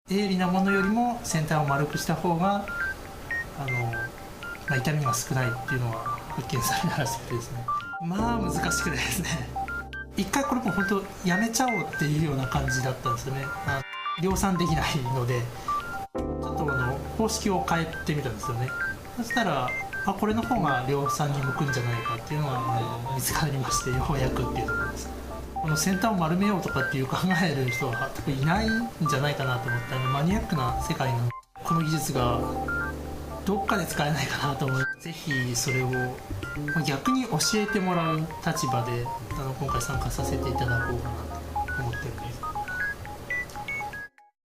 鋭利なものよりも先端を丸くした方が痛みが少ないっていうのは発見されたらしくてですね、まあ難しくてですね、一回これも本当やめちゃおうっていうような感じだったんですよね。量産できないのでちょっと方式を変えてみたんですよね。そしたらこれの方が量産に向くんじゃないかっていうのが見つかりまして、ようやくっていうところです。この先端を丸めようとかっていう考える人は多分いないんじゃないかなと思って、マニアックな世界のこの技術がどっかで使えないかなと思って、ぜひそれを逆に教えてもらう立場で今回参加させていただこうかなと。